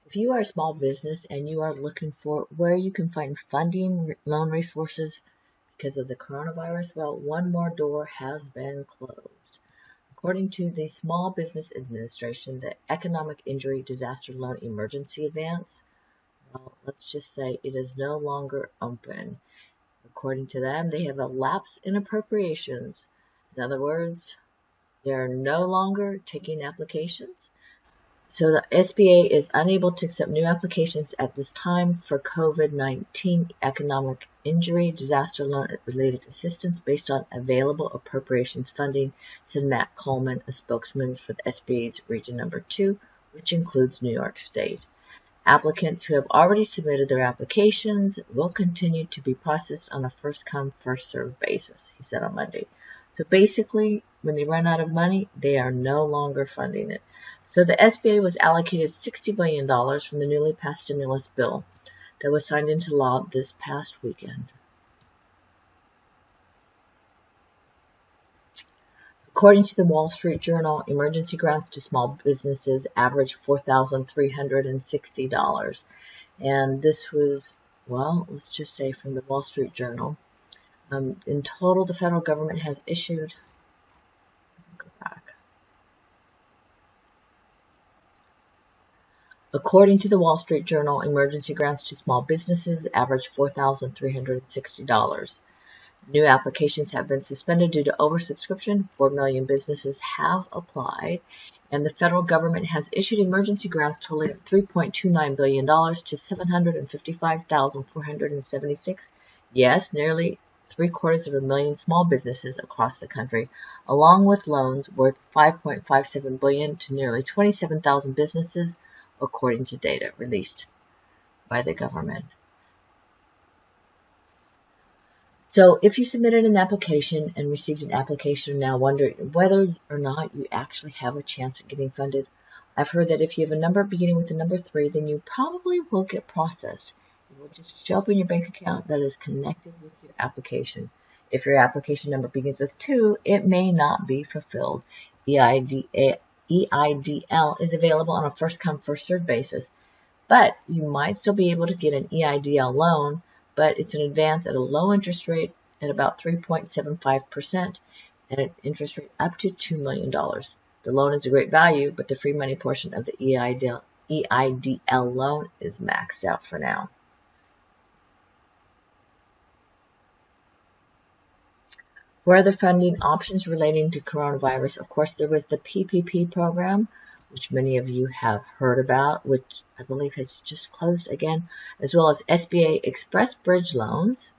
If you are a small business and you are looking for where you can find funding, loan resources because of the coronavirus, well, one more door has been closed. According to the Small Business Administration, the Economic Injury Disaster Loan Emergency Advance, well, let's just say it is no longer open. According to them, they have a lapse in appropriations. In other words, they are no longer taking applications. So the SBA is unable to accept new applications at this time for COVID-19 economic injury disaster loan related assistance based on available appropriations funding, said Matt Coleman, a spokesman for the SBA's Region Number 2, which includes New York State. Applicants who have already submitted their applications will continue to be processed on a first-come, first-served basis, he said on Monday. So basically, when they run out of money, they are no longer funding it. So the SBA was allocated $60 billion from the newly passed stimulus bill that was signed into law this past weekend. According to the Wall Street Journal, emergency grants to small businesses averaged $4,360. And this was, well, let's just say from the Wall Street Journal. In total, the federal government has issued, according to the Wall Street Journal, emergency grants to small businesses averaged $4,360. New applications have been suspended due to oversubscription. 4 million businesses have applied, and the federal government has issued emergency grants totaling $3.29 billion to 755,476. Yes, nearly 750,000 small businesses across the country, along with loans worth $5.57 billion to nearly 27,000 businesses, according to data released by the government. So if you submitted an application and received an application and now wonder whether or not you actually have a chance at getting funded, I've heard that if you have a number beginning with the number 3, then you probably will get processed. It will just show up in your bank account that is connected with your application. If your application number begins with 2, it may not be fulfilled. EIDL is available on a first-come, first-served basis, but you might still be able to get an EIDL loan, but it's an advance at a low interest rate at about 3.75% and an interest rate up to $2 million. The loan is a great value, but the free money portion of the EIDL loan is maxed out for now. For other funding options relating to coronavirus, of course, there was the PPP program, which many of you have heard about, which I believe has just closed again, as well as SBA Express Bridge loans,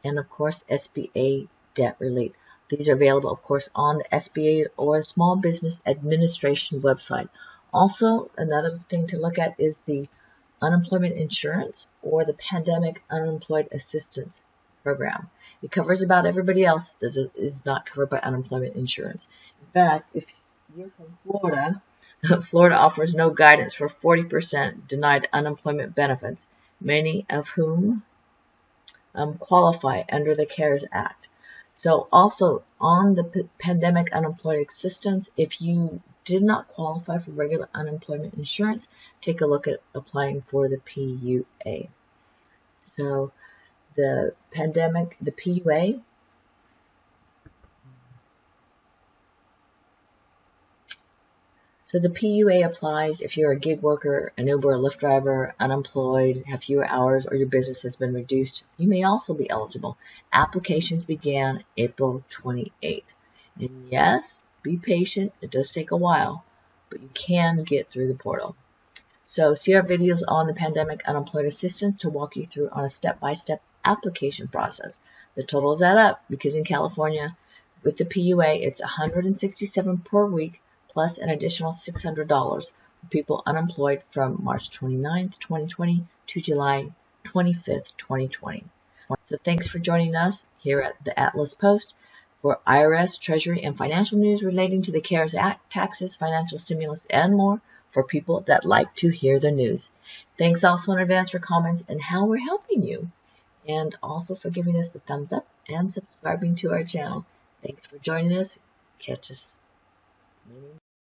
and of course, SBA Debt Relief. These are available, of course, on the SBA or Small Business Administration website. Also, another thing to look at is the unemployment insurance or the Pandemic Unemployed Assistance Program. It covers about everybody else that is not covered by unemployment insurance. In fact, if you're from Florida, Florida offers no guidance for 40% denied unemployment benefits, many of whom qualify under the CARES Act. So also on the Pandemic Unemployed Assistance, if you did not qualify for regular unemployment insurance, take a look at applying for the PUA. So the PUA, so the PUA applies if you're a gig worker, an Uber or Lyft driver, unemployed, have fewer hours, or your business has been reduced. You may also be eligible. Applications began April 28th. And yes, be patient. It does take a while, but you can get through the portal. So see our videos on the Pandemic Unemployed Assistance to walk you through on a step-by-step application process. The totals add up because in California, with the PUA, it's $167 per week plus an additional $600 for people unemployed from March 29th, 2020 to July 25th, 2020. So thanks for joining us here at the Atlas Post for IRS, Treasury, and financial news relating to the CARES Act, taxes, financial stimulus, and more for people that like to hear the news. Thanks also in advance for comments and how we're helping you, and also for giving us the thumbs up and subscribing to our channel. Thanks for joining us. Catch us.